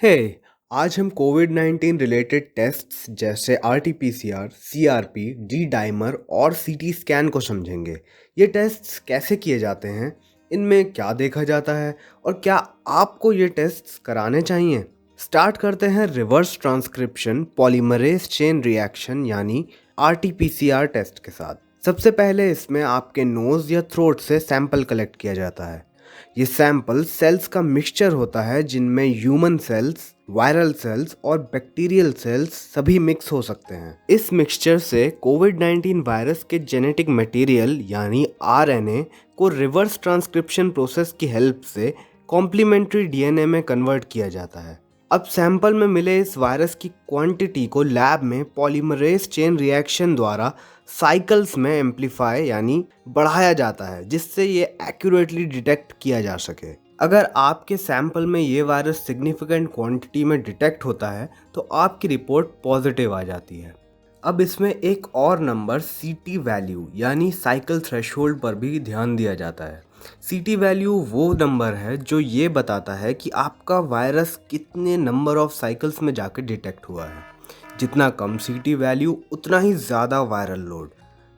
हे आज हम कोविड-19 related tests जैसे आरटी-पीसीआर, सीआरपी, डी डाइमर और सीटी स्कैन को समझेंगे। ये टेस्ट्स कैसे किए जाते हैं, इनमें क्या देखा जाता है और क्या आपको ये टेस्ट्स कराने चाहिए। स्टार्ट करते हैं reverse transcription polymerase chain reaction यानी आरटी-पीसीआर टेस्ट के साथ। सबसे पहले इसमें आपके नोज या थ्रोट से सैंपल कलेक्ट किया जाता है। ये सैंपल सेल्स का मिक्सचर होता है जिनमें ह्यूमन सेल्स, वायरल सेल्स और बैक्टीरियल सेल्स सभी मिक्स हो सकते हैं। इस मिक्सचर से कोविड-19 वायरस के जेनेटिक मटेरियल यानी आरएनए को रिवर्स ट्रांसक्रिप्शन प्रोसेस की हेल्प से कॉम्प्लीमेंट्री डीएनए में कन्वर्ट किया जाता है। अब सैंपल में मिले इस वायरस की क्वांटिटी को लैब में पॉलीमरेज चेन रिएक्शन द्वारा साइकिल्स में एम्पलीफाई यानी बढ़ाया जाता है, जिससे ये एक्यूरेटली डिटेक्ट किया जा सके। अगर आपके सैंपल में ये वायरस सिग्निफिकेंट क्वांटिटी में डिटेक्ट होता है तो आपकी रिपोर्ट पॉजिटिव आ जाती है। अब इसमें एक और नंबर सीटी वैल्यू यानी साइकिल थ्रेशोल्ड पर भी ध्यान दिया जाता है। सीटी वैल्यू वो नंबर है जो ये बताता है कि आपका वायरस कितने नंबर ऑफ साइकिल्स में जाकर डिटेक्ट हुआ है। जितना कम सीटी वैल्यू उतना ही ज़्यादा वायरल लोड।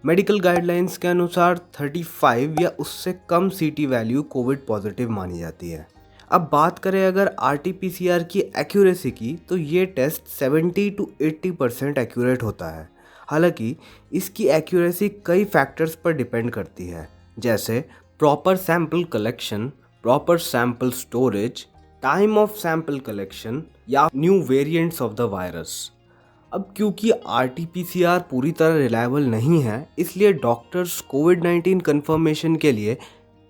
मेडिकल गाइडलाइंस के अनुसार 35 या उससे कम सीटी वैल्यू कोविड पॉजिटिव मानी जाती है। अब बात करें अगर आरटी-पीसीआर की एक्यूरेसी की, तो ये टेस्ट 70 to 80% एक्यूरेट होता है। हालांकि इसकी एक्यूरेसी कई फैक्टर्स पर डिपेंड करती है, जैसे proper sample collection, proper sample storage, time of sample collection या new variants of the virus. अब क्योंकि आरटी-पीसीआर पूरी तरह रिलायबल नहीं है, इसलिए डॉक्टर्स कोविड-19 कंफर्मेशन के लिए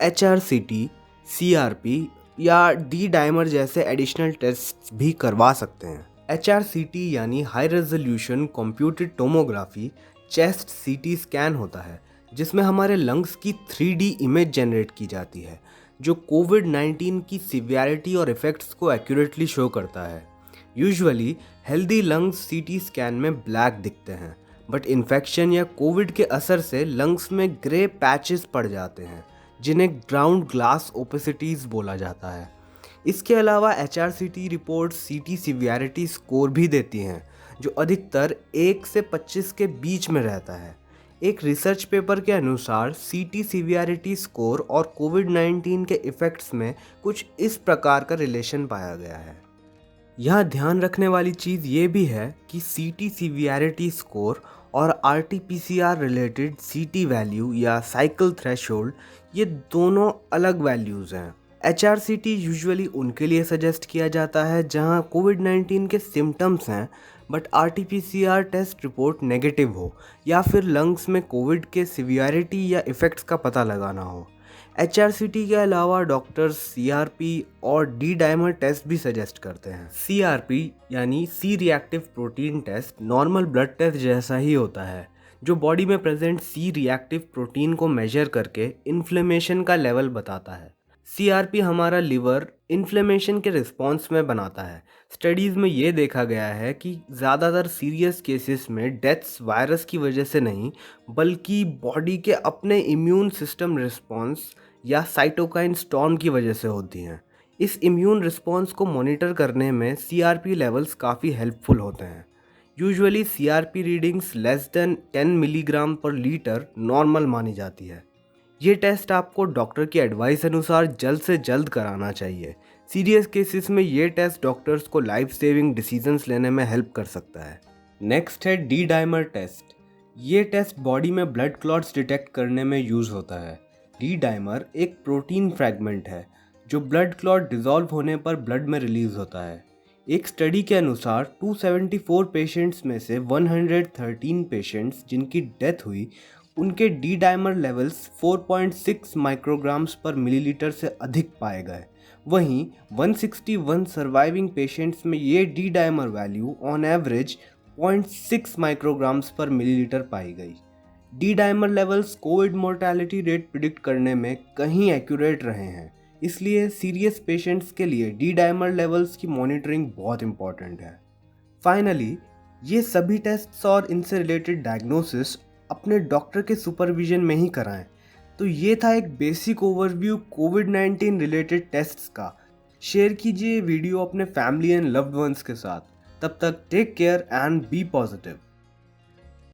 एचआरसीटी, सीआरपी या डी डाइमर जैसे एडिशनल टेस्ट भी करवा सकते हैं। एचआरसीटी यानी high resolution computed tomography chest CT scan होता है, जिसमें हमारे लंग्स की 3D इमेज जनरेट की जाती है, जो कोविड-19 की सिवियरिटी और इफ़ेक्ट्स को एक्यूरेटली शो करता है। Usually healthy lungs CT scan में ब्लैक दिखते हैं, बट इन्फेक्शन या कोविड के असर से लंग्स में ग्रे पैचेस पड़ जाते हैं, जिन्हें ग्राउंड ग्लास ओपेसिटीज़ बोला जाता है। इसके अलावा एचआरसीटी रिपोर्ट सीटी सिवियरिटी स्कोर भी देती हैं, जो अधिकतर 1 से 25 के बीच में रहता है। एक रिसर्च पेपर के अनुसार सीटी सिवियरिटी स्कोर और कोविड-19 के इफ़ेक्ट्स में कुछ इस प्रकार का रिलेशन पाया गया है। यहाँ ध्यान रखने वाली चीज़ ये भी है कि सीटी सिवियरिटी स्कोर और आरटी-पीसीआर रिलेटेड सीटी वैल्यू या साइकिल थ्रेशोल्ड ये दोनों अलग वैल्यूज़ हैं। एचआरसीटी यूजुअली उनके लिए सजेस्ट किया जाता है जहाँ कोविड-19 के सिम्टम्स हैं, but RT PCR test report negative हो या फिर लंग्स में कोविड के सिवियरिटी या इफ़ेक्ट्स का पता लगाना हो। एचआरसीटी के अलावा डॉक्टर्स सीआरपी और डी डाइमर टेस्ट भी सजेस्ट करते हैं। सीआरपी यानी C reactive protein test normal blood test जैसा ही होता है, जो बॉडी में प्रेजेंट सी रिएक्टिव प्रोटीन को मेजर करके इन्फ्लेमेशन का लेवल बताता है। सीआरपी हमारा लिवर इन्फ्लेमेशन के रिस्पॉन्स में बनाता है। स्टडीज़ में ये देखा गया है कि ज़्यादातर सीरियस केसेस में डेथ्स वायरस की वजह से नहीं, बल्कि बॉडी के अपने इम्यून सिस्टम रिस्पॉन्स या साइटोकाइन स्टॉर्म की वजह से होती हैं। इस इम्यून रिस्पॉन्स को मॉनिटर करने में सीआरपी लेवल्स काफ़ी हेल्पफुल होते हैं। Usually CRP readings less than 10 milligram पर लीटर नॉर्मल मानी जाती है। ये टेस्ट आपको डॉक्टर की एडवाइस अनुसार जल्द से जल्द कराना चाहिए। सीरियस केसेस में ये टेस्ट डॉक्टर्स को लाइफ सेविंग डिसीजंस लेने में हेल्प कर सकता है। नेक्स्ट है डी डाइमर टेस्ट। ये टेस्ट बॉडी में ब्लड क्लॉट्स डिटेक्ट करने में यूज़ होता है। डी डाइमर एक प्रोटीन फ्रैगमेंट है जो ब्लड क्लॉट डिसॉल्व होने पर ब्लड में रिलीज होता है। एक स्टडी के अनुसार 274 पेशेंट्स में से 113 पेशेंट्स जिनकी डेथ हुई, उनके डी डाइमर लेवल्स 4.6 माइक्रोग्राम्स पर मिलीलीटर से अधिक पाए गए। वहीं 161 सर्वाइविंग पेशेंट्स में ये D dimer value on average 0.6 micrograms पर मिलीलीटर पाई गई। D dimer levels Covid mortality rate predict करने में कहीं एक्यूरेट रहे हैं, इसलिए सीरियस पेशेंट्स के लिए डी डाइमर लेवल्स की मॉनिटरिंग बहुत इंपॉर्टेंट है। फाइनली, ये सभी टेस्ट्स और इनसे रिलेटेड डायग्नोसिस अपने डॉक्टर के सुपरविजन में ही कराएं। तो ये था एक बेसिक ओवरव्यू कोविड-19 रिलेटेड टेस्ट्स का। शेयर कीजिए वीडियो अपने फैमिली एंड लव्ड वंस के साथ। तब तक take care and be positive.